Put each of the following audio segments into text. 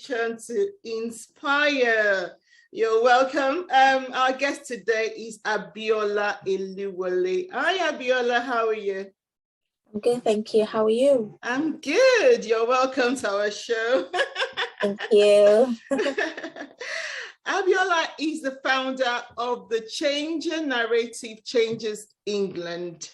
mission to inspire. You're welcome. Our guest today is Abiola Eluwole. Hi, Abiola. How are you? I'm good, thank you. How are you? I'm good. You're welcome to our show. Thank you. Abiola is the founder of the Changer Narrative Changes England.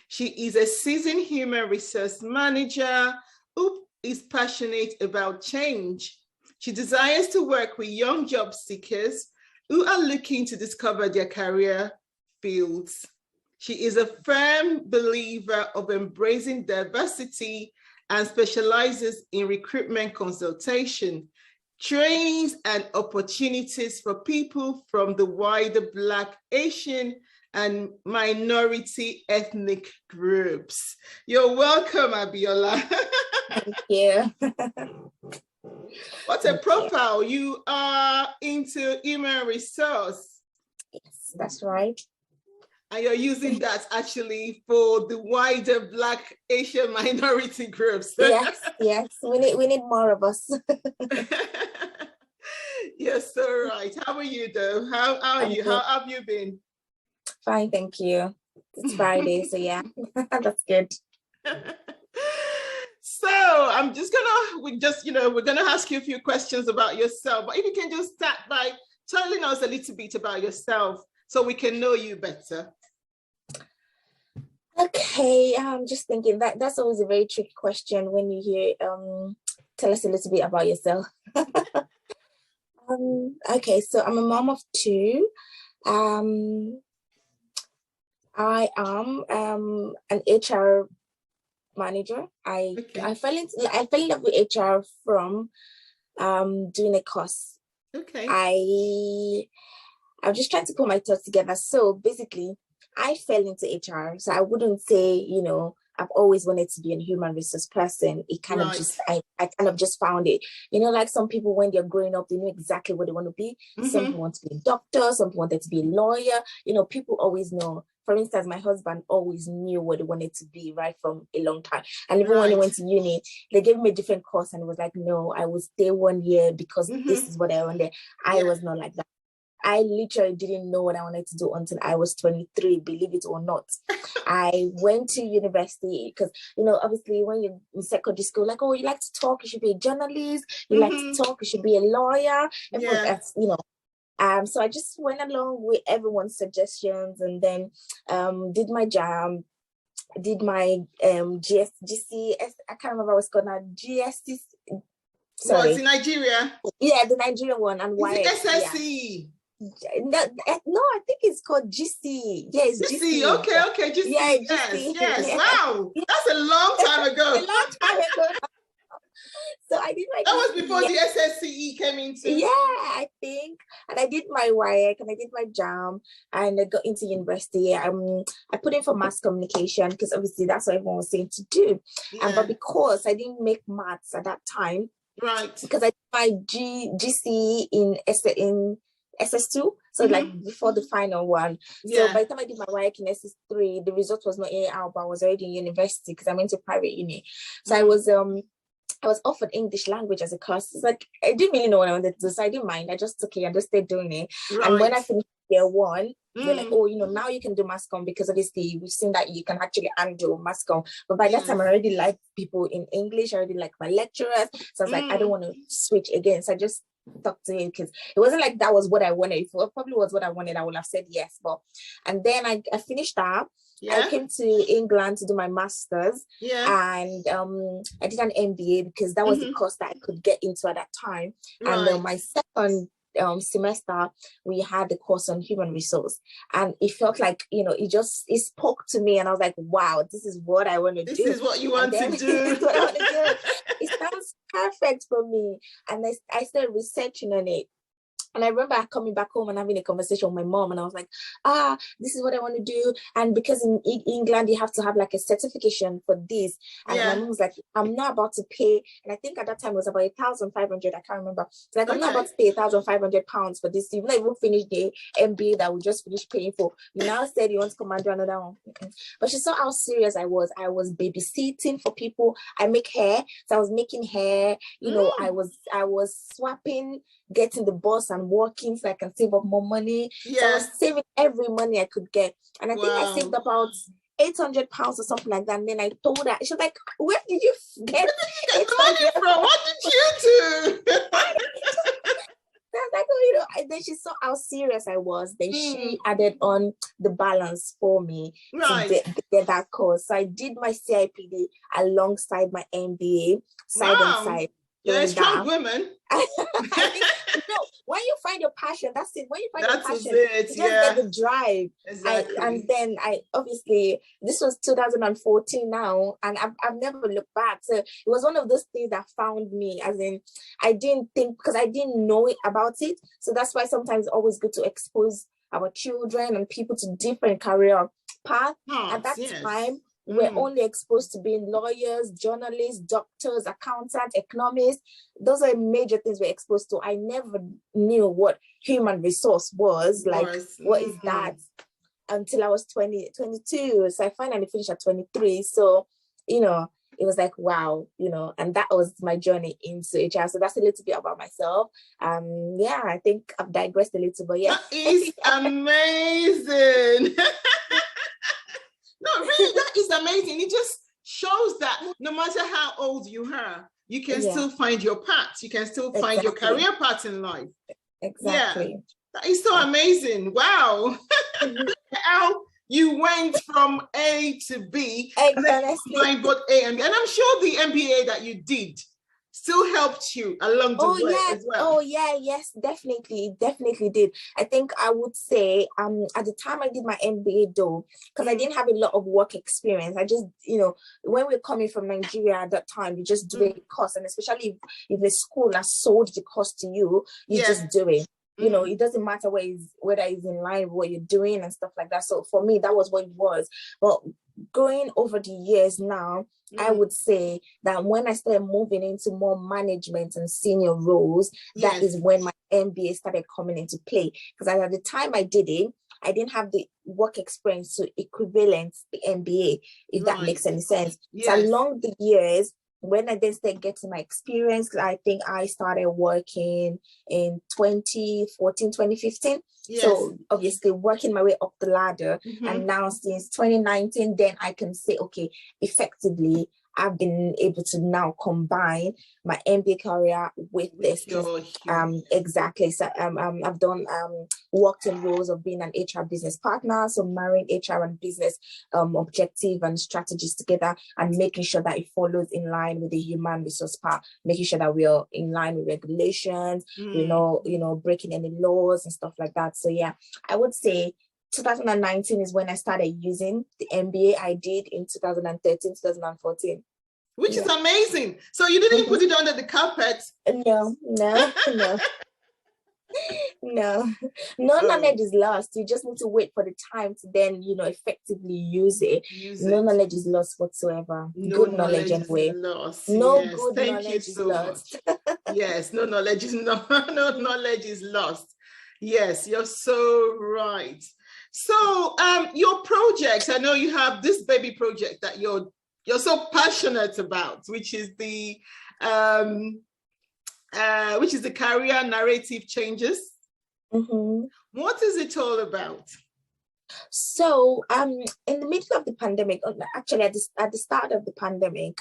She is a seasoned human resource manager who is passionate about change. She desires to work with young job seekers who are looking to discover their career fields. She is a firm believer of embracing diversity and specializes in recruitment consultation, trainings, and opportunities for people from the wider Black, Asian, and minority ethnic groups. You're welcome, Abiola. Thank you. What a profile. You are into human resource. Yes, that's right. And you're using that actually for the wider Black, Asian minority groups. Yes. We need more of us. Yes, so right. How are you though? How are you? How have you been? Fine, thank you. It's Friday, so yeah, that's good. So we're gonna ask you a few questions about yourself, but if you can just start by telling us a little bit about yourself so we can know you better. Okay, I'm just thinking that's always a very tricky question when you hear tell us a little bit about yourself. Okay, so I'm a mom of two. I am an HR manager. I fell in love with HR from doing a course. Okay. I'm just trying to put my thoughts together. So basically, I fell into HR. So I wouldn't say, I've always wanted to be a human resource person. It kind of just, I kind of just found it. Like some people, when they're growing up, they know exactly what they want to be. Mm-hmm. Some people want to be a doctor. Some people wanted to be a lawyer. People always know. For instance, my husband always knew what he wanted to be right from a long time. And even when he went to uni, they gave him a different course and he was like, no, I will stay 1 year because this is what I wanted. I was not like that. I literally didn't know what I wanted to do until I was 23, believe it or not. I went to university because, obviously when you're in secondary school, like, oh, you like to talk, you should be a journalist. You like to talk, you should be a lawyer. So I just went along with everyone's suggestions and then did my jam, did my GC, I can't remember what's called now, GST. Sorry. What's in Nigeria? Yeah, the Nigerian one. And why? SSC. No, I think it's called GC. Yeah, it's GC. Okay, GC. Yeah, GC. Yes. Wow, that's a long time ago. So I did my. That was before the SSCE came into. Yeah, I think, and I did my WIAC and I did my JAM and I got into university. I put in for mass communication because obviously that's what everyone was saying to do. Yeah. But because I didn't make maths at that time, right? Because I did my GC in SS2, so like before the final one. So by the time I did my WIAC in SS3, the result was not out, but I was already in university because I went to private uni. So I was offered English language as a course. It's like I didn't really know what I wanted to do, so I didn't mind. I just took it and just stayed doing it. Right. And when I finished year one, they're like, oh, now you can do mass comm because obviously we've seen that you can actually handle mass comm. But by that time, I already liked people in English. I already liked my lecturers. So I was like, I don't want to switch again. So I just stuck to it because it wasn't like that was what I wanted. If it probably was what I wanted, I would have said yes. And then I finished that. I came to England to do my master's and I did an MBA because that was the course that I could get into at that time. Right. And my second semester, we had the course on human resource and it felt like, it spoke to me and I was like, wow, this is what I want to do. This is what you want to do. This is what I want to do. It sounds perfect for me. And I started researching on it. And I remember coming back home and having a conversation with my mom, and I was like, this is what I want to do. And because in England, you have to have like a certification for this. And my mom was like, I'm not about to pay. And I think at that time it was about 1,500. I can't remember. So like, I'm not about to pay £1,500 for this. You've not even finished the MBA that we just finished paying for. You now said you want to come and do another one. But she saw how serious I was. I was babysitting for people. I make hair. So I was making hair. You know, I was swapping, getting the bus and working so I can save up more money. So I was saving every money I could get. And I think I saved about £800 or something like that. And then I told her, she was like, where did you get money from? What did you do? I was like, oh, you know, and then she saw how serious I was. Then she added on the balance for me to get that course. So I did my CIPD alongside my MBA, side on side. You're a strong woman. No, when you find your passion, that's it. When you find your passion, you just get the drive. Exactly. And then obviously, this was 2014 now, and I've never looked back. So it was one of those things that found me, as in, I didn't think, because I didn't know about it. So that's why sometimes it's always good to expose our children and people to different career paths. At that time, we're only exposed to being lawyers, journalists, doctors, accountants, economists. Those are major things we're exposed to. I never knew what human resource was. Like, what is that? Until I was 22. So I finally finished at 23. So, you know, it was like, wow, you know, and that was my journey into HR. So that's a little bit about myself. I think I've digressed a little, but yeah. That is amazing. No, really, that is amazing. It just shows that no matter how old you are, you can still find your path. You can still find your career path in life. Exactly. Yeah, that is so amazing. Wow. How you went from A to B, and then find both A and B. And I'm sure the MBA that you did still helped you along the way as well. Yes, definitely. It definitely did. I think I would say at the time I did my MBA though, because I didn't have a lot of work experience. I just, you know, when we're coming from Nigeria at that time, you just do a course, and especially if the school has sold the course to you, you just do it. You know, it doesn't matter whether it's in line with what you're doing and stuff like that. So for me, that was what it was. But going over the years now, I would say that when I started moving into more management and senior roles, that is when my MBA started coming into play. Because at the time I did it, I didn't have the work experience to equivalent the MBA, if that makes any sense. So along the years, when I then started getting my experience, I think I started working in 2014, 2015. So obviously working my way up the ladder. And now since 2019, then I can say, okay, effectively, I've been able to now combine my MBA career with this. Exactly. So I've done worked in roles of being an HR business partner, so marrying HR and business objective and strategies together, and making sure that it follows in line with the human resource part, making sure that we are in line with regulations, you know, breaking any laws and stuff like that. So yeah, I would say 2019 is when I started using the MBA I did in 2013, 2014. Which is amazing. So you didn't put it under the carpet? No. No knowledge is lost. You just need to wait for the time to then, you know, effectively use it. Knowledge is lost whatsoever. Good knowledge anyway. Good knowledge is lost. Yes, no knowledge is no knowledge is lost. Yes, you're so right. So your projects, I know you have this baby project that you're so passionate about, which is the career narrative changes. What is it all about? So in the middle of the pandemic, actually at the start of the pandemic,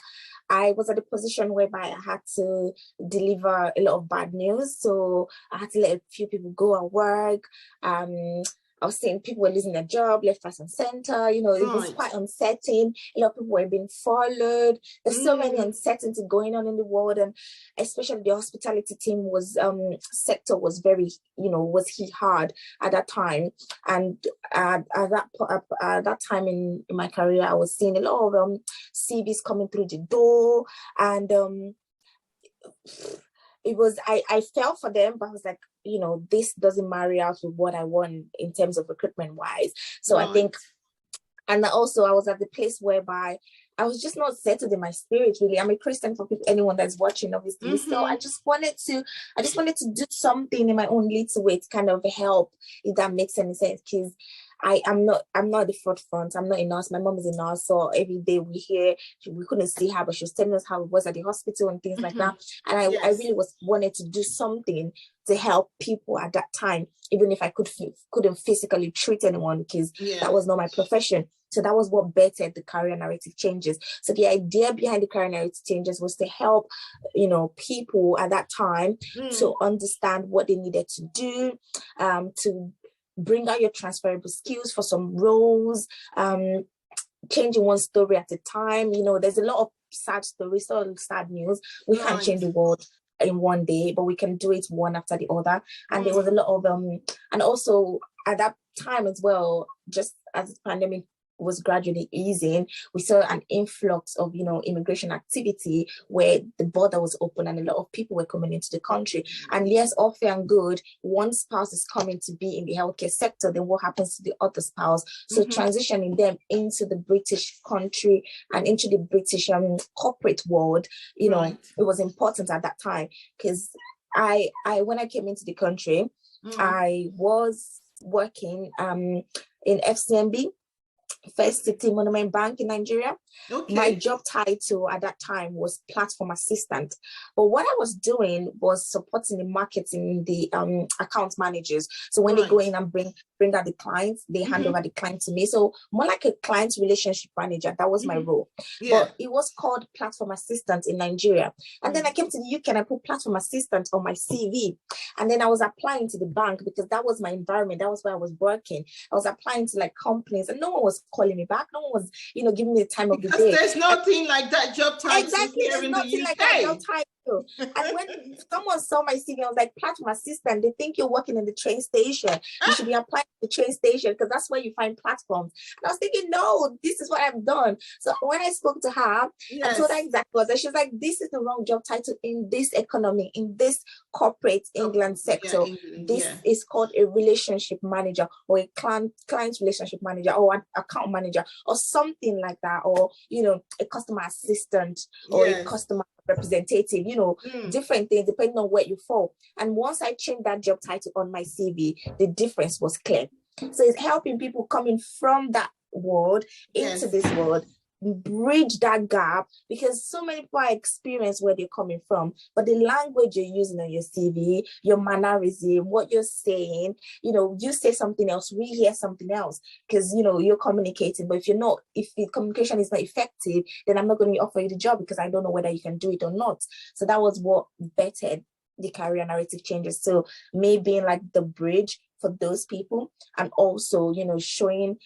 I was at a position whereby I had to deliver a lot of bad news. So I had to let a few people go at work. I was seeing people were losing their job left, right, and center. You know, it was quite uncertain. A lot of people were being followed. There's so many uncertainty going on in the world, and especially the hospitality team sector was very, was hit hard at that time. And at that time in my career, I was seeing a lot of CVs coming through the door, and it was, I felt for them, but I was like, you know, this doesn't marry out with what I want in terms of recruitment wise. So I think, and also I was at the place whereby I was just not settled in my spirit, really. I'm a Christian, for people, anyone that's watching, obviously. So I just wanted to do something in my own little way to kind of help, if that makes any sense. Because I'm not at the forefront. I'm not a nurse. My mom is a nurse, so every day we couldn't see her, but she was telling us how it was at the hospital and things like that. And I really wanted to do something to help people at that time, even if I couldn't physically treat anyone, because that was not my profession. So that was what bettered the career narrative changes. So the idea behind the career narrative changes was to help, you know, people at that time to understand what they needed to do, to bring out your transferable skills for some roles, changing one story at a time. You know, there's a lot of sad stories, so sad news. We can't change the world in one day, but we can do it one after the other. And there was a lot of and also at that time as well, just as the pandemic was gradually easing, we saw an influx of, you know, immigration activity where the border was open and a lot of people were coming into the country. And yes, all fair and good, one spouse is coming to be in the healthcare sector, then what happens to the other spouse? So transitioning them into the British country and into the British corporate world, you know, it was important at that time. Because I when I came into the country, I was working in FCMB, First City Monument Bank in Nigeria. My job title at that time was platform assistant. But what I was doing was supporting the marketing, the account managers. So when they go in and bring out the clients, they hand over the client to me. So more like a client relationship manager. That was my role. But it was called platform assistant in Nigeria. And then I came to the UK and I put platform assistant on my CV. And then I was applying to the bank because that was my environment. That was where I was working. I was applying to like companies and no one was calling me back. No one was, you know, giving me the time of the day. There's nothing like that job title. Exactly, there's nothing like that job title. And when someone saw my CV, I was like, platform assistant, they think you're working in the train station. You should be applying to the train station because that's where you find platforms. And I was thinking, no, this is what I've done. So when I spoke to her, I told her exactly what, and she was like, this is the wrong job title in this economy, in this corporate England sector. This is called a relationship manager or a client relationship manager or an account manager or something like that, or, you know, a customer assistant or a customer representative, you know, different things depending on where you fall. And once I changed that job title on my CV, the difference was clear. So it's helping people coming from that world into this world, bridge that gap, because so many people are experiencing where they're coming from, but the language you're using on your CV, your mannerism, what you're saying, you know, you say something else, we hear something else, because, you know, you're communicating. But if the communication is not effective, then I'm not going to offer you the job because I don't know whether you can do it or not. So that was what bettered the career narrative changes. So me being like the bridge for those people, and also, you know, showing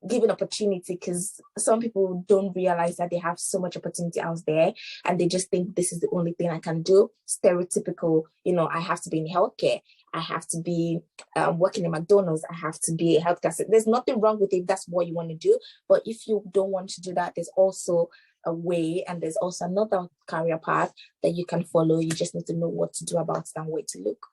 giving opportunity, because some people don't realize that they have so much opportunity out there and they just think this is the only thing I can do. Stereotypical, you know, I have to be in healthcare, I have to be working in McDonald's, I have to be a healthcare. There's nothing wrong with it if that's what you want to do, but if you don't want to do that, there's also a way, and there's also another career path that you can follow. You just need to know what to do about it and where to look.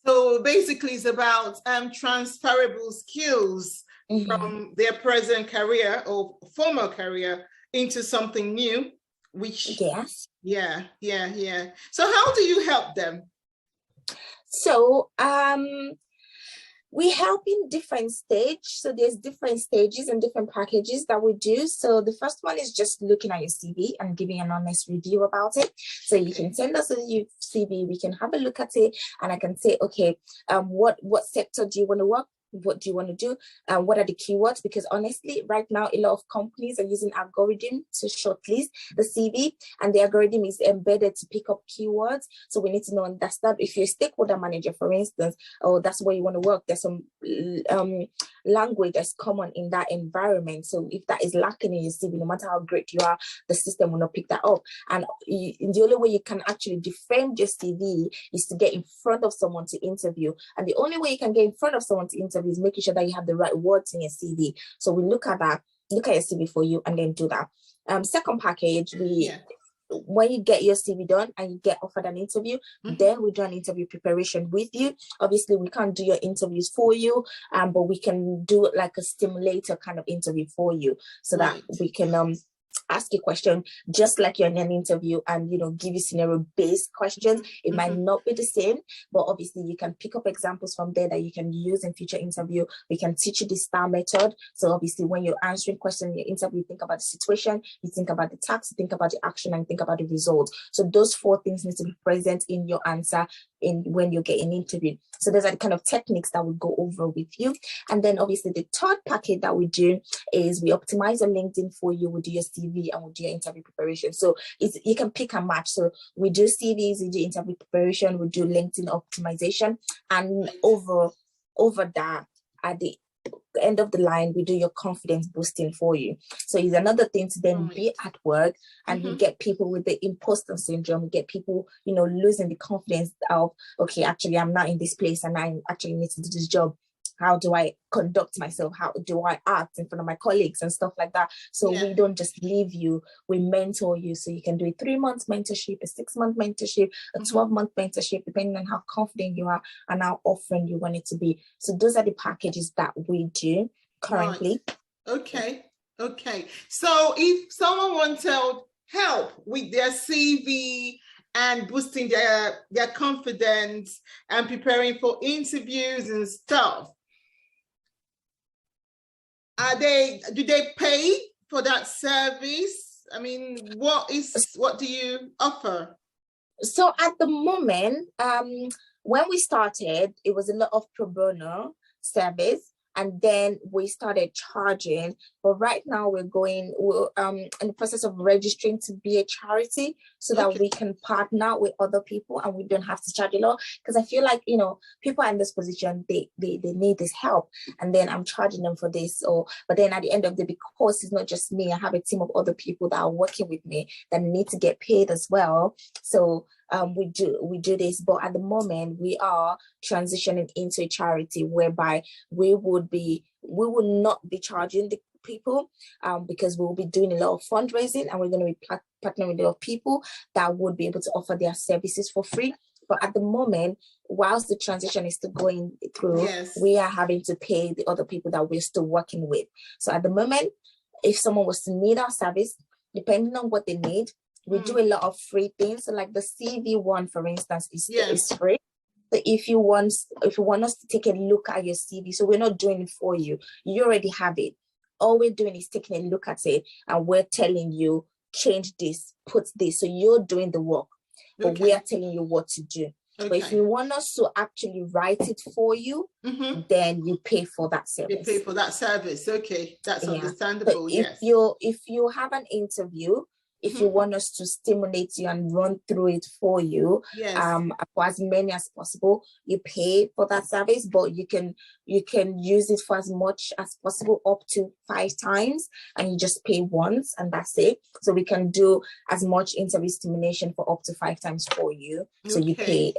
So basically it's about transferable skills from their present career or former career into something new, which so how do you help them? So we help in different stages. So there's different stages and different packages that we do. So the first one is just looking at your CV and giving an honest review about it. So you can send us your CV, we can have a look at it, and I can say, okay, what sector do you want to work? What do you want to do? What are the keywords? Because honestly, right now, a lot of companies are using algorithm to shortlist the CV, and the algorithm is embedded to pick up keywords. So we need to know and understand. If you're a stakeholder manager, for instance, or that's where you want to work, there's some language that's common in that environment. So if that is lacking in your CV, no matter how great you are, the system will not pick that up. And the only way you can actually defend your CV is to get in front of someone to interview. And the only way you can get in front of someone to interview is making sure that you have the right words in your CV. So we look at that, look at your CV for you, and then do that. Second package, when you get your CV done and you get offered an interview, then we do an interview preparation with you. Obviously, we can't do your interviews for you, but we can do like a stimulator kind of interview for you, so that we can ask you a question just like you're in an interview, and give you scenario-based questions. It might not be the same, but obviously you can pick up examples from there that you can use in future interview. We can teach you the STAR method. So obviously when you're answering questions in your interview, you think about the situation, you think about the task, you think about the action, and think about the result. So those 4 things need to be present in your answer when you get an interview. So those are the kind of techniques that we go over with you. And then obviously the third package that we do is we optimize your LinkedIn for you. We do your CV and we do your interview preparation. So you can pick and match. So we do CVs, we do interview preparation, we do LinkedIn optimization, and over that, at the end of the line, we do your confidence boosting for you. So it's another thing to then be at work, and you get people with the imposter syndrome, you get people, losing the confidence of, okay, actually I'm not in this place and I actually need to do this job. How do I conduct myself? How do I act in front of my colleagues and stuff like that? So we don't just leave you, we mentor you. So you can do a 3-month mentorship, a 6-month mentorship, a 12-month mentorship, depending on how confident you are and how often you want it to be. So those are the packages that we do currently. Right. Okay. So if someone wanted help with their CV and boosting their confidence and preparing for interviews and stuff, do they pay for that service? I mean, what do you offer? So at the moment, when we started, it was a lot of pro bono service, and then we started charging. But right now we're in the process of registering to be a charity, so that we can partner with other people and we don't have to charge a lot. Because I feel like, people are in this position, they need this help, and then I'm charging them for this. But then at the end of the day, because it's not just me, I have a team of other people that are working with me that need to get paid as well. So we do this, but at the moment we are transitioning into a charity whereby we will not be charging the people, because we'll be doing a lot of fundraising, and we're going to be partnering with a lot of people that would be able to offer their services for free. But at the moment, whilst the transition is still going through, we are having to pay the other people that we're still working with. So at the moment, if someone was to need our service, depending on what they need, we do a lot of free things. So like the CV one, for instance, is free. So if you want us to take a look at your CV, so we're not doing it for you. You already have it. All we're doing is taking a look at it, and we're telling you, change this, put this. So you're doing the work, but we are telling you what to do. But if you want us to actually write it for you, then you pay for that service. You pay for that service. Okay, that's understandable. So if you have an interview, if you want us to stimulate you and run through it for you, for as many as possible, you pay for that service, but you can use it for as much as possible, up to 5 times, and you just pay once, and that's it. So we can do as much interview stimulation for up to 5 times for you. So you pay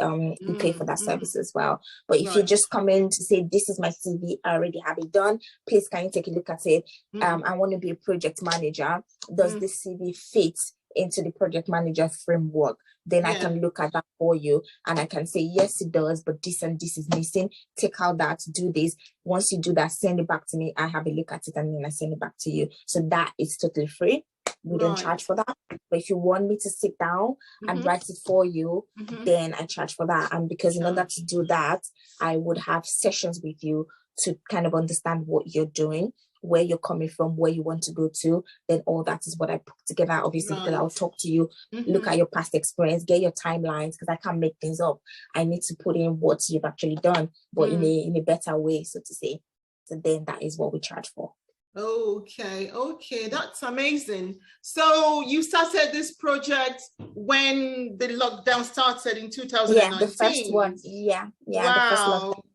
for that service as well. But if you just come in to say, this is my CV, I already have it done, please can you take a look at it? I want to be a project manager. Does this CV fit into the project manager framework? Then I can look at that for you, and I can say, yes, it does, but this and this is missing. Take out that, do this. Once you do that, send it back to me. I have a look at it, and then I send it back to you. So that is totally free. We don't charge for that. But if you want me to sit down and write it for you, then I charge for that. And because in order to do that, I would have sessions with you to kind of understand what you're doing, where you're coming from, where you want to go to. Then all that is what I put together, obviously, because I'll talk to you, look at your past experience, get your timelines, because I can't make things up. I need to put in what you've actually done, but in a better way, so to say. So then that is what we charge for. Okay, that's amazing. So you started this project when the lockdown started in 2019? Yeah, the first one. Yeah.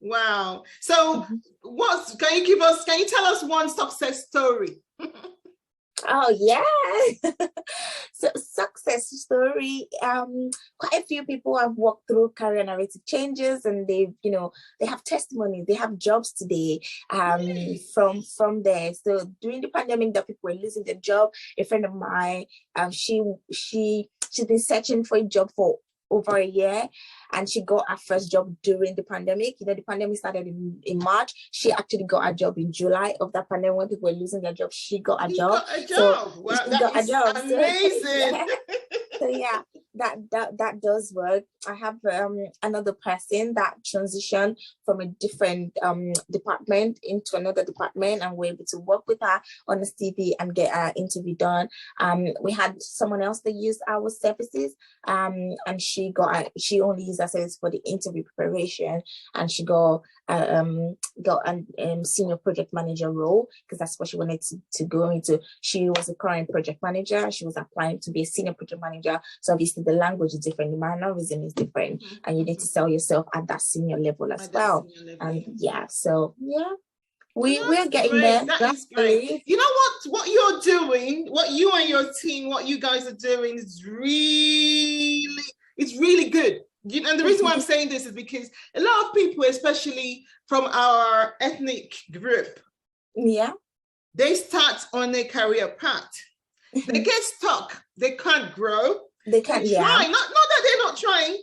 Wow. So can you tell us one success story? Oh yeah. So success story. Quite a few people have walked through career narrative changes, and they have testimonies, they have jobs today from there. So during the pandemic that people were losing their job, a friend of mine, she she's been searching for a job for over a year, and she got her first job during the pandemic. The pandemic started in March. She actually got a job in July of that pandemic when people were losing their job. She got a job. Got a job. So wow, she that got is a job. amazing. So yeah, that does work. I have another person that transitioned from a different department into another department, and we're able to work with her on the CV and get our interview done. We had someone else that used our services, and she only used our service for the interview preparation, and she got a senior project manager role because that's what she wanted to go into. She was a current project manager. She was applying to be a senior project manager. So obviously the language is different, the mannerism is different, and you need to sell yourself at that senior level as well. And so we're getting there. That is great. You know what you're doing, what you and your team, what you guys are doing is really good. And the reason why I'm saying this is because a lot of people, especially from our ethnic group, they start on a career path. They get stuck. They can't grow. They can't try. Not that they're not trying.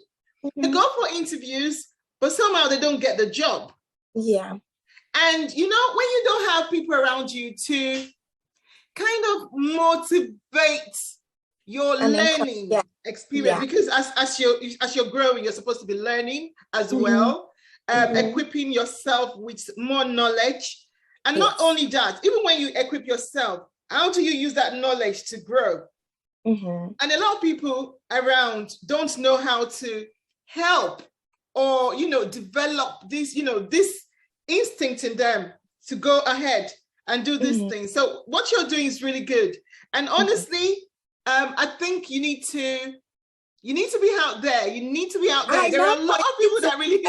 They go for interviews, but somehow they don't get the job. Yeah. And when you don't have people around you to kind of motivate your learning experience, because as you're growing, you're supposed to be learning as well, equipping yourself with more knowledge. And not only that, even when you equip yourself, how do you use that knowledge to grow? And a lot of people around don't know how to help or, develop this, this instinct in them to go ahead and do these things. So what you're doing is really good. And honestly, I think you need to be out there. You need to be out there. There are a lot of people that really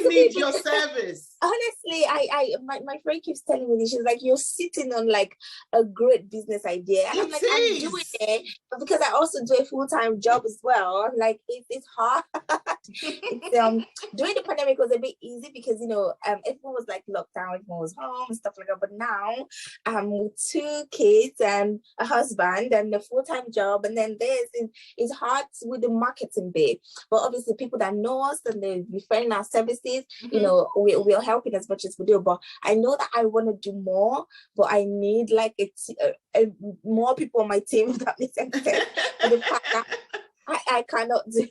need your service. Honestly, my friend keeps telling me this. She's like, you're sitting on like a great business idea. And I'm like, I'm doing it, but because I also do a full-time job as well. Like it's hard. During the pandemic was a bit easy because everyone was like locked down, everyone was home and stuff like that. But now with 2 kids and a husband and a full-time job, and then it's hard with the marketing bit. But obviously people that know us and they're referring our services, we're helping as much as we do. But I know that I want to do more, but I need like more people on my team, if that makes sense. For the fact that I cannot do.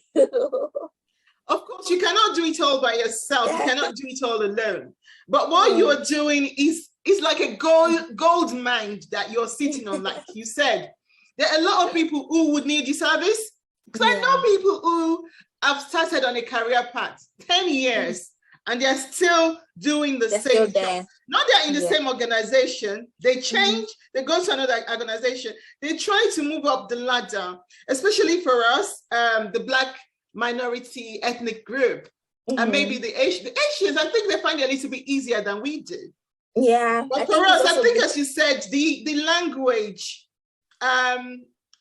Of course, you cannot do it all by yourself. You cannot do it all alone. But what you are doing is like a gold mine that you're sitting on, like you said. There are a lot of people who would need your service. Because I know people who have started on a career path 10 years and they're still doing the same job. Not they're in the same organization. They change, they go to another organization. They try to move up the ladder, especially for us, the Black minority ethnic group. And maybe the Asians, I think they find it a little bit easier than we do. Yeah. But for us, I think as you said, the language,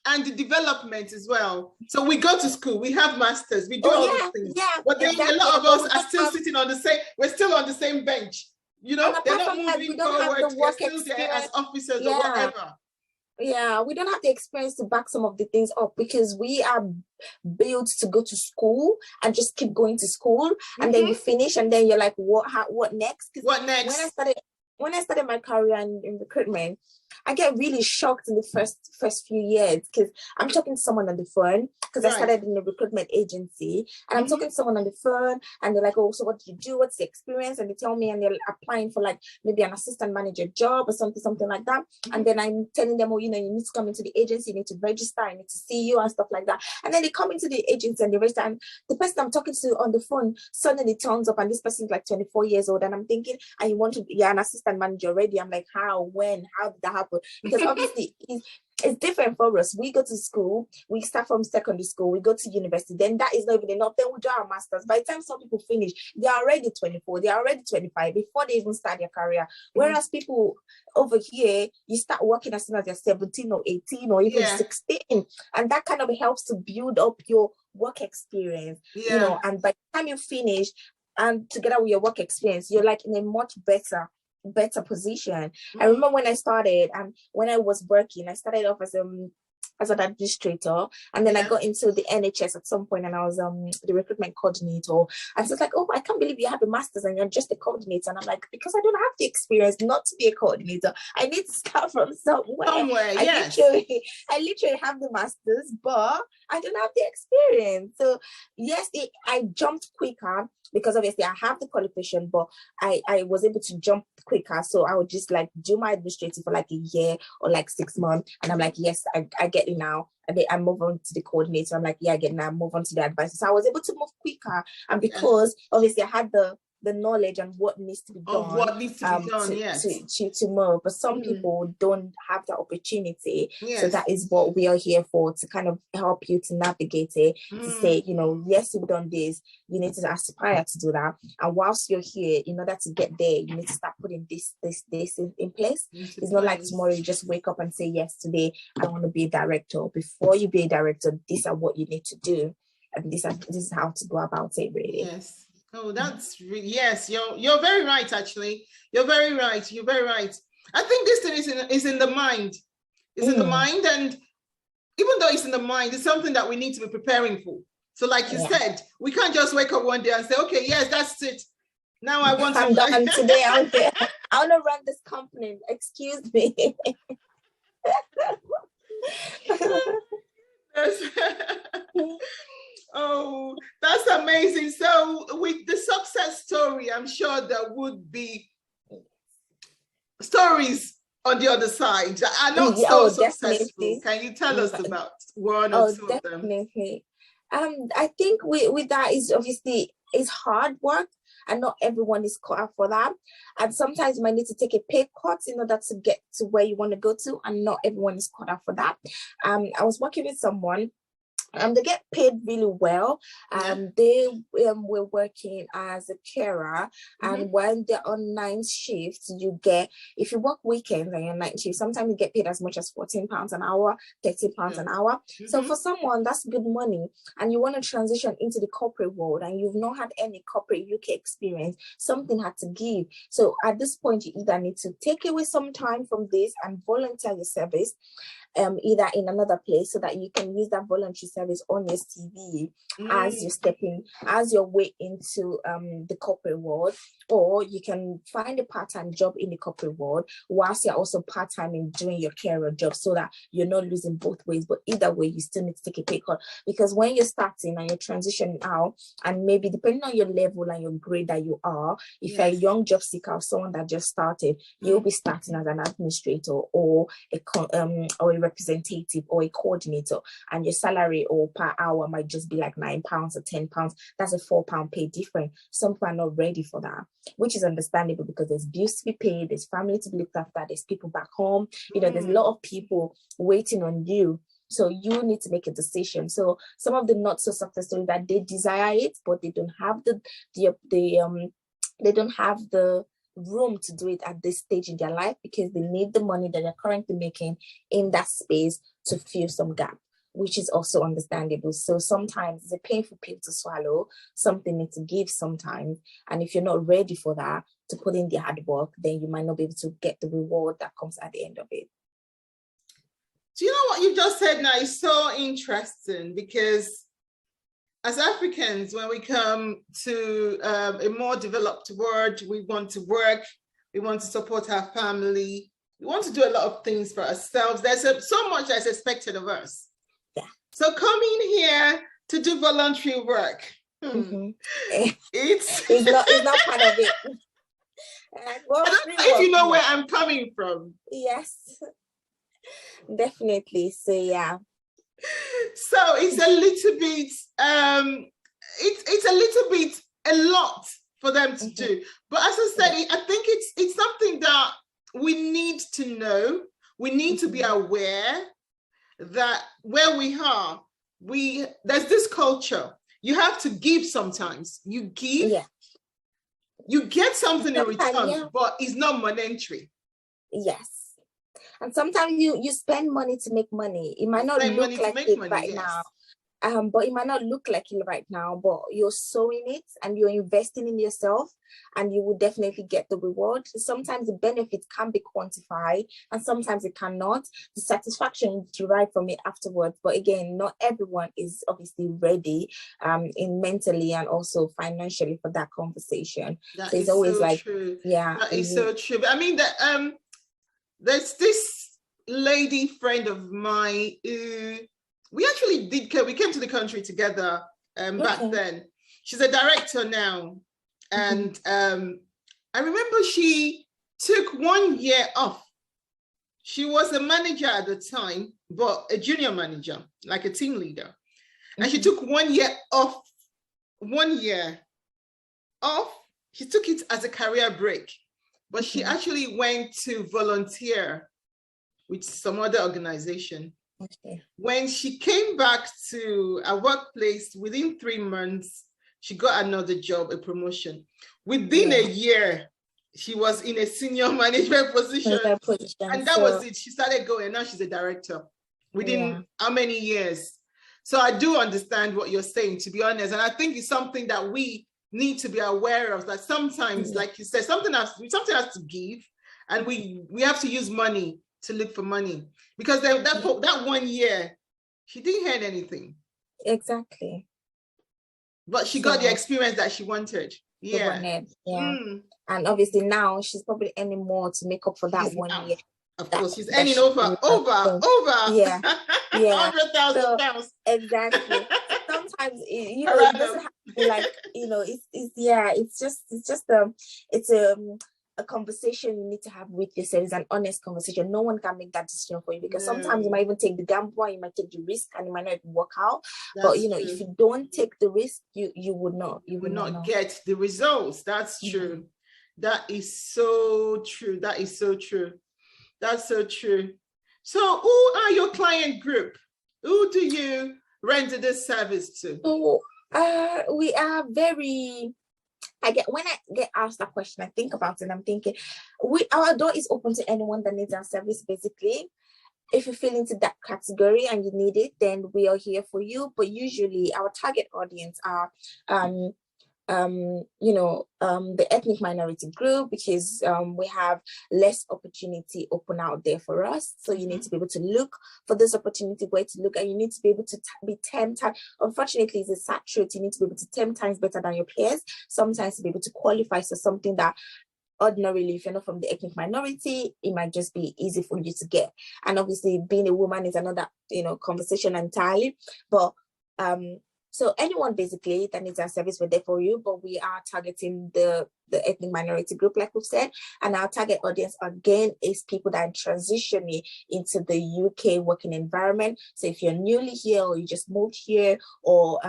and the development as well. So we go to school, we have masters, we do all these things. But then a lot of us are still sitting on we're still on the same bench. They're not moving forward, they're still there as officers or whatever. Yeah, we don't have the experience to back some of the things up because we are built to go to school and just keep going to school, and then you finish and then you're like, what next? What next? When I started my career in recruitment, I get really shocked in the first few years because I'm talking to someone on the phone because I started in a recruitment agency, and I'm talking to someone on the phone and they're like, oh, so what do you do? What's the experience? And they tell me, and they're applying for like maybe an assistant manager job or something like that. And then I'm telling them, oh, you need to come into the agency, you need to register, I need to see you and stuff like that. And then they come into the agency and they register, and the person I'm talking to on the phone suddenly turns up, and this person's like 24 years old, and I'm thinking, and you're an assistant manager already. I'm like, how did that happen? Because obviously it's different for us. We go to school, we start from secondary school, we go to university, then that is not even enough. Then we do our masters. By the time some people finish, they are already 24, they are already 25 before they even start their career. Whereas people over here, you start working as soon as you're 17 or 18 or even 16. And that kind of helps to build up your work experience. And by the time you finish, and together with your work experience, you're like in a much better position. I remember when I started, and when I was working, I started off as as an administrator, and then I got into the NHS at some point, and I was the recruitment coordinator. And so it's like, oh, I can't believe you have a master's and you're just a coordinator. And I'm like, because I don't have the experience not to be a coordinator. I need to start from somewhere. I literally have the master's, but I don't have the experience. So yes, I jumped quicker because obviously I have the qualification, but I was able to jump quicker. So I would just like do my administrative for like a year or like 6 months. And I'm like, yes, I get it now. And then I move on to the coordinator. I'm like, yeah, I get it now. I move on to the advisor. So I was able to move quicker. And because obviously I had the knowledge and what needs to be done, to move. But some people don't have that opportunity. So that is what we are here for, to kind of help you to navigate it, to say, you know, yes, you've done this, you need to aspire to do that. And whilst you're here, in order to get there, you need to start putting this in place. It's not like tomorrow you just wake up and say, yes, today I want to be a director. Before you be a director, these are what you need to do. And this is how to go about it, really. Yes. Oh, that's yes. You're very right. Actually, you're very right. You're very right. I think this thing is in the mind. It's in the mind, and even though it's in the mind, it's something that we need to be preparing for. So, like you said, we can't just wake up one day and say, "Okay, yes, that's it. Now I want I'm done today. I want to run this company. Excuse me." Oh, that's amazing. So with the success story, I'm sure there would be stories on the other side that are not so successful. Definitely. Can you tell us about one or two of them? Definitely. I think with that is obviously it's hard work, and not everyone is cut out for that. And sometimes you might need to take a pay cut in order to get to where you want to go to, and not everyone is cut out for that. I was working with someone. They get paid really well. They were working as a carer, and when they're on 9 shifts, you get, if you work weekends and you're 9 shifts, sometimes you get paid as much as £14 an hour, £13 an hour. So for someone, that's good money. And you want to transition into the corporate world, and you've not had any corporate UK experience, something had to give. So at this point, you either need to take away some time from this and volunteer your service, either in another place, so that you can use that voluntary service on your CV as your way into the corporate world, or you can find a part-time job in the corporate world whilst you're also part-time in doing your career job, so that you're not losing both ways. But either way, you still need to take a pay cut, because when you're starting and you're transitioning out, and maybe depending on your level and your grade that you are, if you're a young job seeker or someone that just started, you'll be starting as an administrator or a representative or a coordinator, and your salary or per hour might just be like £9 or £10. That's a £4 pay difference. Some people are not ready for that, which is understandable, because there's bills to be paid, there's family to be looked after, there's people back home, there's a lot of people waiting on you. So you need to make a decision. So some of the not so successful that they desire it, but they don't have the room to do it at this stage in their life, because they need the money that they're currently making in that space to fill some gap, which is also understandable. So sometimes it's a painful pill to swallow, something needs to give sometimes. And if you're not ready for that, to put in the hard work, then you might not be able to get the reward that comes at the end of it. Do you know what you just said now is so interesting? Because as Africans, when we come to a more developed world, we want to work, we want to support our family, we want to do a lot of things for ourselves. There's so much that's expected of us. Yeah. So coming here to do voluntary work, it's not part of it. If you know where I'm coming from. Yes, definitely. So yeah. So it's a little bit, it's a little bit a lot for them to do. But as I said, I think it's something that we need to know. We need to be aware that where we are, there's this culture. You have to give sometimes. You give, you get something in return, but it's not monetary. Yes. And sometimes you spend money to make money. It might not look like it right now. but it might not look like it right now, but you're sowing it and you're investing in yourself, and you will definitely get the reward. Sometimes the benefits can be quantified and sometimes it cannot. The satisfaction derived from it afterwards. But again, not everyone is obviously ready in mentally and also financially for that conversation. That so it's is always so like, true. yeah. That is so true. But I mean, that there's this lady friend of mine who we came to the country together back then. She's a director now. And I remember she took 1 year off. She was a manager at the time, but a junior manager, like a team leader. And she took 1 year off, 1 year off. She took it as a career break, but she actually went to volunteer with some other organization. When she came back to a workplace, within 3 months, she got another job, a promotion. Within a year, she was in a senior management position. And that was it. She started going. Now she's a director within how many years? So I do understand what you're saying, to be honest. And I think it's something that we need to be aware of, that sometimes, like you said, something has to give, and we have to use money to look for money. Because that 1 year, she didn't earn anything. Exactly. But she got the experience that she wanted. And obviously now she's probably earning more to make up for that 1 year. Of course, she's earning over £100,000. Exactly. Sometimes it doesn't have to be like, it's a conversation you need to have with yourself. It's an honest conversation. No one can make that decision for you, because sometimes you might even take the gamble, you might take the risk, and it might not even work out. But if you don't take the risk, you would not get the results. That's true. That is so true. That's so true. So who are your client group? Who do you render this service to? We are very... when I get asked that question, I think about it and I'm thinking, our door is open to anyone that needs our service, basically. If you fall into that category and you need it, then we are here for you. But usually our target audience are the ethnic minority group, because we have less opportunity open out there for us. So you need to be able to look for this opportunity, where to look, and you need to be able to be 10 times. Unfortunately, it's a sad truth. You need to be able to 10 times better than your peers, sometimes to be able to qualify for something that ordinarily, if you're not from the ethnic minority, it might just be easy for you to get. And obviously being a woman is another conversation entirely. But so anyone basically that needs our service, we're there for you. But we are targeting the ethnic minority group, like we've said. And our target audience, again, is people that are transitioning into the UK working environment. So if you're newly here, or you just moved here, or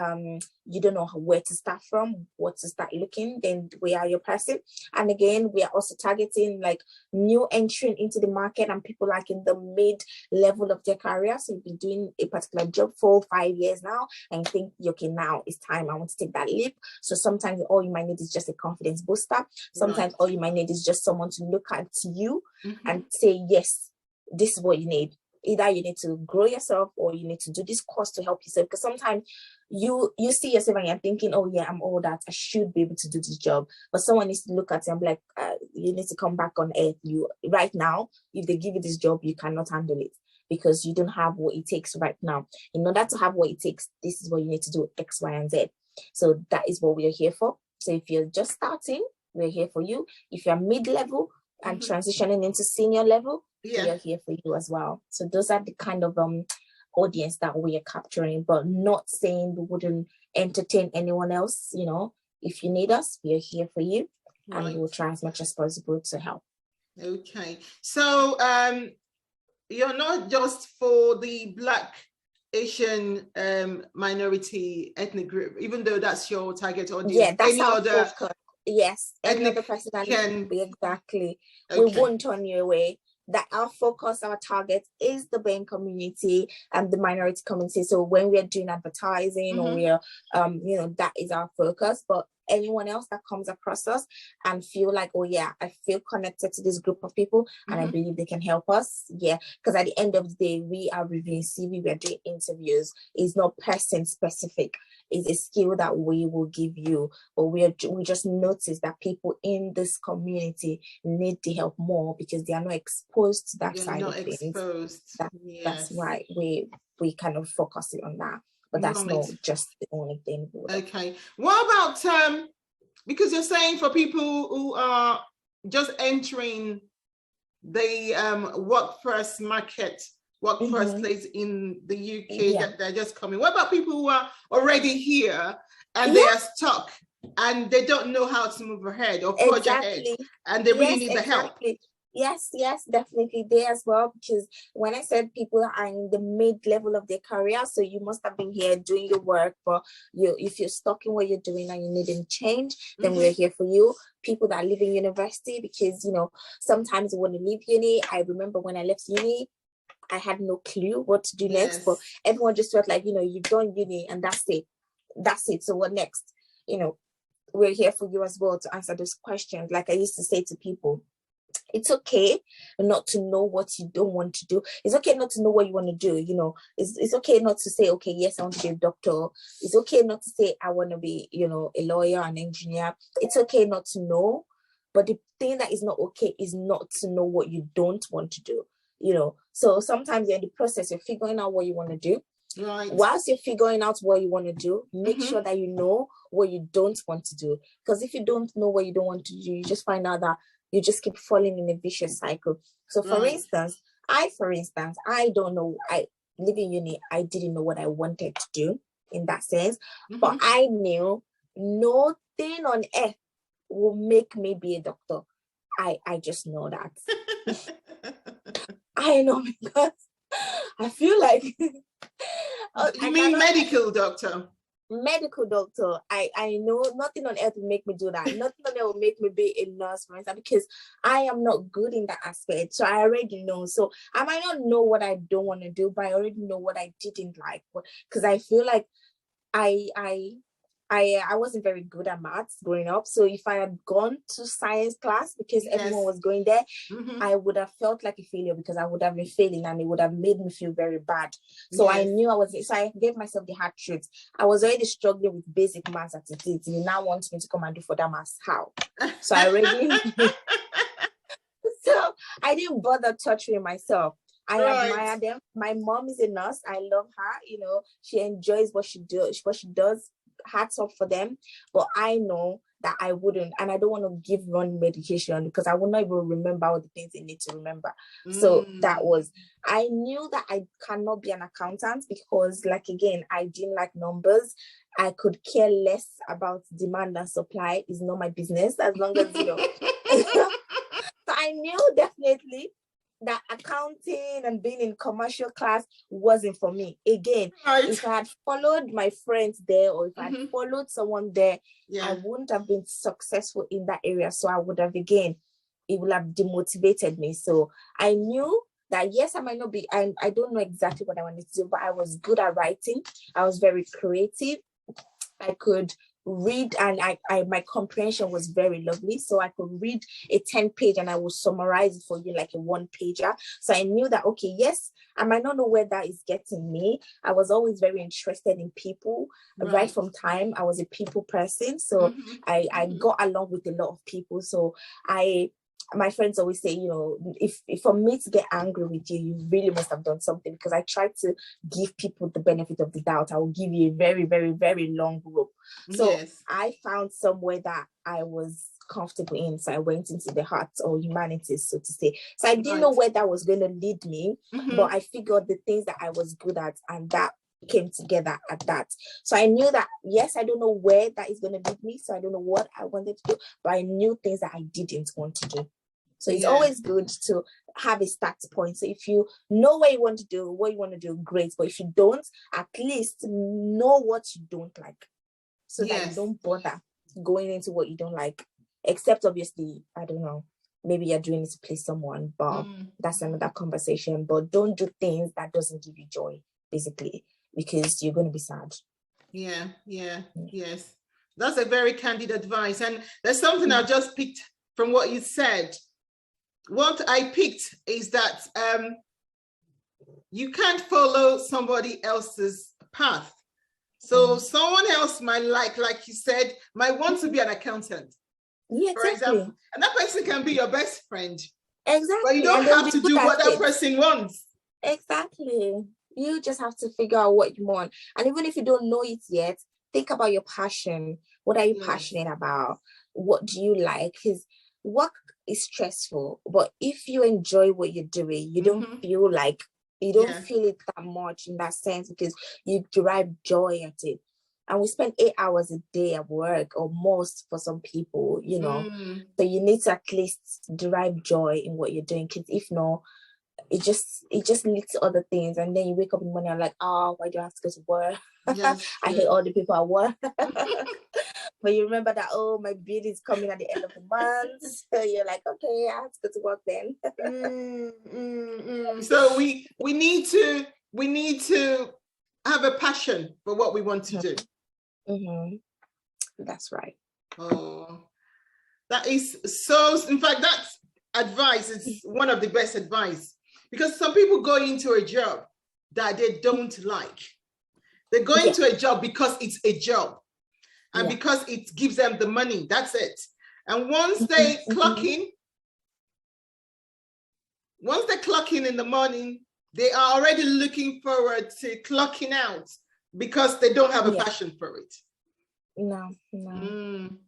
you don't know where to start from, what to start looking, then we are your person. And again, we are also targeting like new entrant into the market and people like in the mid-level of their career. So you've been doing a particular job for 5 years now, and think, okay, now it's time, I want to take that leap. So sometimes all you might need is just a confidence booster. Sometimes all you might need is just someone to look at you and say, yes, this is what you need. Either you need to grow yourself, or you need to do this course to help yourself. Because sometimes you see yourself and you're thinking, oh yeah, I'm all that, I should be able to do this job. But someone needs to look at you and be like, you need to come back on earth. You right now, if they give you this job, you cannot handle it, because you don't have what it takes right now. In order to have what it takes, this is what you need to do, X, Y, and Z. So that is what we are here for. So if you're just starting, we're here for you. If you're mid-level and transitioning into senior level, we are here for you as well. So those are the kind of audience that we are capturing, but not saying we wouldn't entertain anyone else. If you need us, we are here for you, and we will try as much as possible to help. Okay. So you're not just for the Black, Asian, minority ethnic group, even though that's your target audience. Yeah, that's our focus. Yes, any other person exactly. Okay. We won't turn you away. That our focus, our target is the BAME community and the minority community. So when we are doing advertising or we are, that is our focus. But anyone else that comes across us and feel like, oh yeah, I feel connected to this group of people and I believe they can help us. Yeah, because at the end of the day, we are reviewing CV, we are doing interviews. It's not person specific. It's a skill that we will give you, but we just notice that people in this community need the help more because they are not exposed to that side of things. That's why we kind of focus on that. But that's not just the only thing. Okay. What about because you're saying for people who are just entering the workforce market, workforce place in the UK, that they're just coming. What about people who are already here and they are stuck and they don't know how to move ahead or forge ahead, and they really need the help? Yes, definitely there as well. Because when I said people are in the mid-level of their career, so you must have been here doing your work, but if you're stuck in what you're doing and you need to change, then we're here for you. People that are leaving university, because sometimes you want to leave uni. I remember when I left uni, I had no clue what to do next, but everyone just felt like, you joined uni and that's it. So what next? We're here for you as well to answer those questions. Like I used to say to people, it's okay not to know what you don't want to do. It's okay not to know what you want to do. It's okay not to say, okay, yes, I want to be a doctor. It's okay not to say I want to be, a lawyer, an engineer. It's okay not to know. But the thing that is not okay is not to know what you don't want to do. So sometimes you're in the process, you're figuring out what you want to do. Right. Whilst you're figuring out what you want to do, make sure that you know what you don't want to do. Because if you don't know what you don't want to do, you just find out that you just keep falling in a vicious cycle. So for instance, I don't know, leaving uni, I didn't know what I wanted to do in that sense, but I knew nothing on earth will make me be a doctor. I just know that. I know, because I feel like you mean medical doctor? Medical doctor. I know nothing on earth will make me do that. Nothing on earth will make me be a nurse, for instance, because I am not good in that aspect. So I already know. So I might not know what I don't want to do, but I already know what I didn't like. Because I feel like I wasn't very good at maths growing up. So if I had gone to science class because everyone was going there, I would have felt like a failure because I would have been failing and it would have made me feel very bad. So I knew so I gave myself the hard truth. I was already struggling with basic maths at it. You now want me to come and do for that maths? How? So I already so I didn't bother torturing myself. I admire them. My mom is a nurse. I love her. She enjoys what she does. Hats off for them, but I know that I wouldn't, and I don't want to give wrong medication because I will not even remember all the things I need to remember. So I knew that I cannot be an accountant because, like, again, I didn't like numbers. I could care less about demand and supply. It's not my business as long as So I knew definitely that accounting and being in commercial class wasn't for me. Again, if I had followed my friends there or if I had followed someone there, I wouldn't have been successful in that area. So I would have, again, it would have demotivated me. So I knew that, yes, I might not be, I don't know exactly what I wanted to do, but I was good at writing. I was very creative. I could read, and my comprehension was very lovely, so I could read a 10-page and I would summarize it for you like a 1-pager. So I knew that, okay, yes, I might not know where that is getting me. I was always very interested in people. Right from time, I was a people person, so I got along with a lot of people. So my friends always say, if for me to get angry with you, you really must have done something, because I try to give people the benefit of the doubt. I will give you a very, very, very long rope. So I found somewhere that I was comfortable in. So I went into the arts or humanities, so to say. So I didn't know where that was going to lead me, but I figured the things that I was good at, and that came together at that. So I knew that, yes, I don't know where that is going to lead me, so I don't know what I wanted to do, but I knew things that I didn't want to do. So it's always good to have a start point. So if you know what you want to do, great. But if you don't, at least know what you don't like, so that you don't bother going into what you don't like, except obviously, I don't know, maybe you're doing it to please someone, but that's another conversation. But don't do things that doesn't give you joy, basically, because you're going to be sad. Yes. That's a very candid advice. And there's something I just picked from what you said. What I picked is that you can't follow somebody else's path. So someone else might like you said, might want to be an accountant. Yeah, for exactly. example. And that person can be your best friend. Exactly. But you don't have to do what that person wants. Exactly. You just have to figure out what you want. And even if you don't know it yet, think about your passion. What are you passionate about? What do you like? Because work is stressful, but if you enjoy what you're doing, you don't feel like, you don't feel it that much in that sense, because you derive joy at it. And we spend 8 hours a day at work, or most for some people, you know. So you need to at least derive joy in what you're doing, because if not, it just leads to other things. And then you wake up in the morning and like, oh, why do I have to go to work? Yes, I hate all the people at work. But you remember that, oh, my bill is coming at the end of the month. So you're like, okay, I have to go to work then. So we need to have a passion for what we want to do. That's right. Oh, that is so, in fact, that's advice is one of the best advice, because some people go into a job that they don't like. They go into a job because it's a job and because it gives them the money. That's it. And once they clock in, in the morning, they are already looking forward to clocking out because they don't have a passion for it. No. You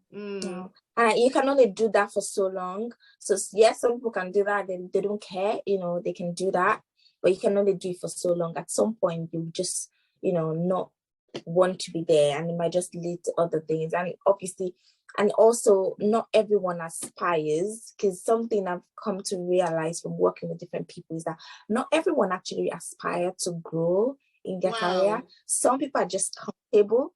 can only do that for so long. So yes, some people can do that, they don't care, you know, they can do that, but you can only do it for so long. At some point you just, you know, not want to be there, and it might just lead to other things. And obviously, and also not everyone aspires, because something I've come to realize from working with different people is that not everyone actually aspire to grow in their career. Some people are just comfortable.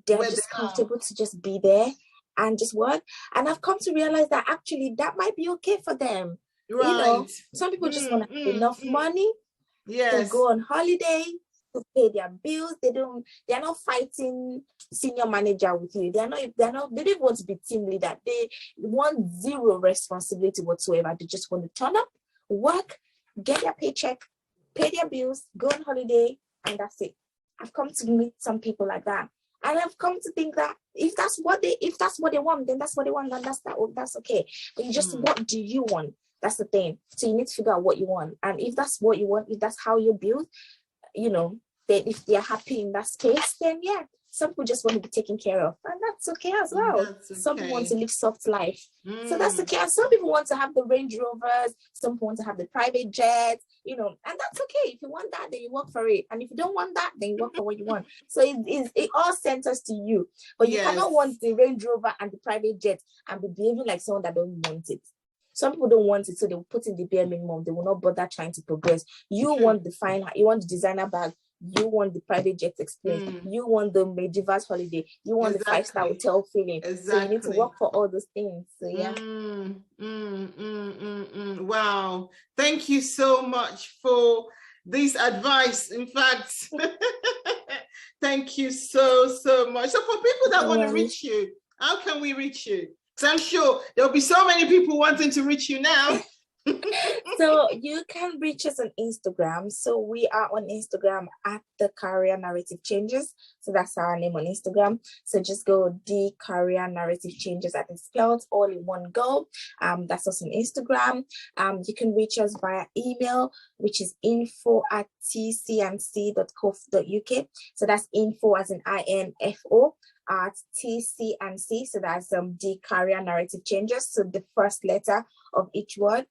They're just comfortable to just be there and just work. And I've come to realize that actually that might be okay for them. Right. You know, some people just want to have enough money to go on holiday, to pay their bills. They're not fighting senior manager with you. They don't want to be team leader. They want zero responsibility whatsoever. They just want to turn up, work, get their paycheck, pay their bills, go on holiday, and that's it. I've come to meet some people like that. And I've come to think that if that's what they want, then that's what they want, and that's okay. But you just, what do you want? That's the thing. So you need to figure out what you want. And if that's what you want, if that's how you build, you know, then if they're happy in that space, then yeah. Some people just want to be taken care of, and that's okay as well. Okay. Some people want to live soft life. So that's okay. And some people want to have the Range Rovers, some people want to have the private jets, you know, and that's okay. If you want that, then you work for it. And if you don't want that, then you work for what you want. So it all centers to you. But you cannot want the Range Rover and the private jet and be behaving like someone that don't want it. Some people don't want it, so they will put in the bare minimum. They will not bother trying to progress. You want the fine, you want the designer bag, you want the private jet experience, you want the Medivas holiday, you want the 5-star hotel feeling. So you need to work for all those things. So yeah. Wow. Thank you so much for this advice. In fact, thank you so much. So for people that want to reach you, how can we reach you? Because I'm sure there'll be so many people wanting to reach you now. So you can reach us on Instagram. So we are on Instagram at The Career Narrative Changes. So that's our name on Instagram. So just go The Career Narrative Changes, as it's spelled, all in one go. That's us on Instagram. You can reach us via email, which is info@tcnc.co.uk. So that's info as in info at TCNC. So that's The Career Narrative Changes. So the first letter of each word.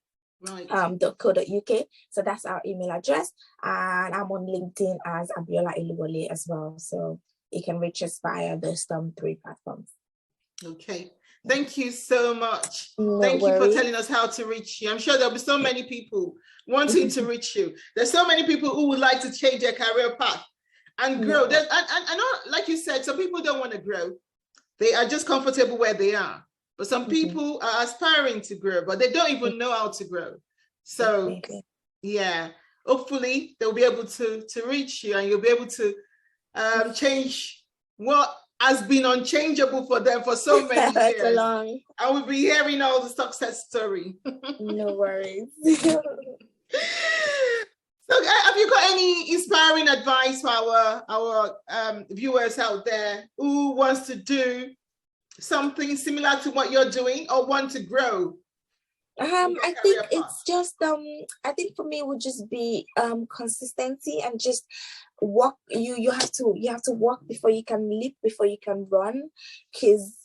Right. .co.uk. So that's our email address, and I'm on LinkedIn as Abiola Eluwole as well. So you can reach us via those 3 platforms. Okay. Thank you so much. Thank you for telling us how to reach you. I'm sure there'll be so many people wanting to reach you. There's so many people who would like to change their career path and grow. I know, like you said, some people don't want to grow. They are just comfortable where they are. But some people are aspiring to grow, but they don't even know how to grow. So, yeah, hopefully they'll be able to reach you, and you'll be able to change what has been unchangeable for them for so many years. So long. And we'll be hearing all the success story. No worries. So have you got any inspiring advice for our viewers out there who wants to do something similar to what you're doing or want to grow? I think it's just I think for me it would just be consistency and just walk. You have to walk before you can leap, before you can run, because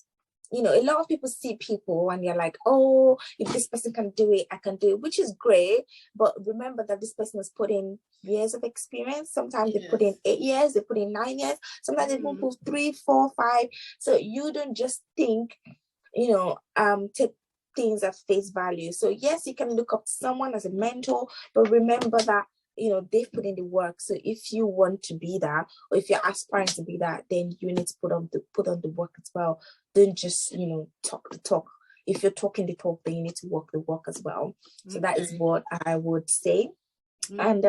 you know, a lot of people see people and you're like, oh, if this person can do it, I can do it, which is great. But remember that this person has put in years of experience. Sometimes they put in 8 years, they put in 9 years, sometimes they put 3, 4, 5. So you don't just think, you know, take things at face value. So yes, you can look up to someone as a mentor, but remember that, you know, they've put in the work. So if you want to be that, or if you're aspiring to be that, then you need to put on the work as well. Don't just, you know, talk the talk. If you're talking the talk, then you need to walk the walk as well. So that is what I would say. And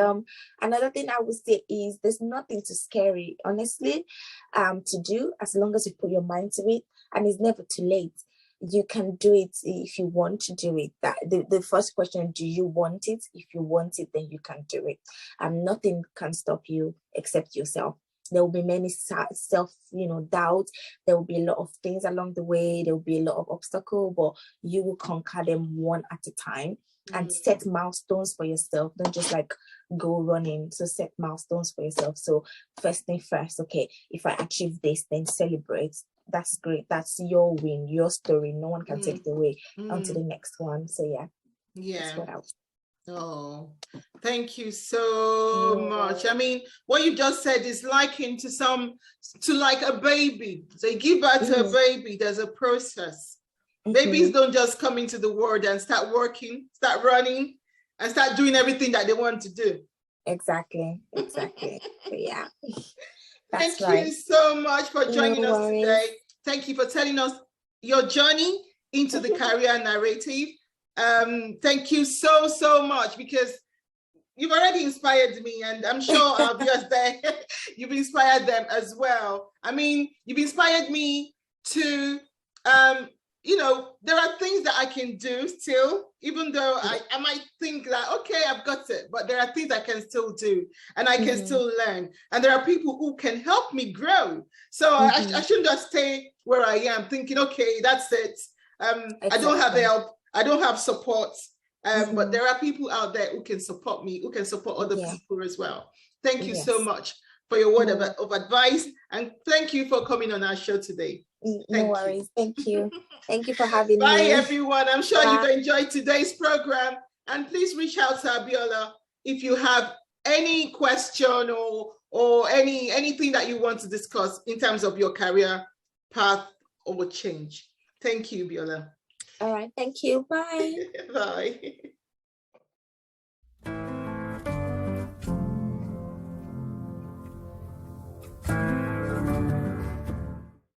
another thing I would say is there's nothing too scary, honestly, to do, as long as you put your mind to it, and it's never too late. You can do it if you want to do it. That the first question, do you want it? If you want it, then you can do it. Nothing can stop you except yourself. There will be many self, you know, doubt. There will be a lot of things along the way. There will be a lot of obstacles, but you will conquer them one at a time. And set milestones for yourself. Don't just like go running. So set milestones for yourself. So first thing first, okay, if I achieve this, then celebrate. That's great. That's your win, your story. No one can take it away onto the next one. So yeah. That's what I would. Oh, thank you so much. I mean, what you just said is likened to like a baby. So you give birth to a baby, there's a process. Babies don't just come into the world and start working, start running, and start doing everything that they want to do. Exactly. Yeah. Thank you so much for joining us today. Thank you for telling us your journey into the career narrative. Thank you so much, because you've already inspired me, and I'm sure our viewers there, you've inspired them as well. I mean, you've inspired me to, you know, there are things that I can do still, even though I might think that, okay, I've got it, but there are things I can still do, and I can still learn. And there are people who can help me grow. So I shouldn't just stay where I am thinking, okay, that's it. I don't have help. I don't have support. But there are people out there who can support me, who can support other people as well. Thank you so much for your word of advice. And thank you for coming on our show today. No worries. Thank you. Thank you for having me. Bye, everyone. I'm sure you've enjoyed today's program. And please reach out to Abiola if you have any question or anything that you want to discuss in terms of your career path or change. Thank you, Abiola. All right. Thank you. Bye. Bye.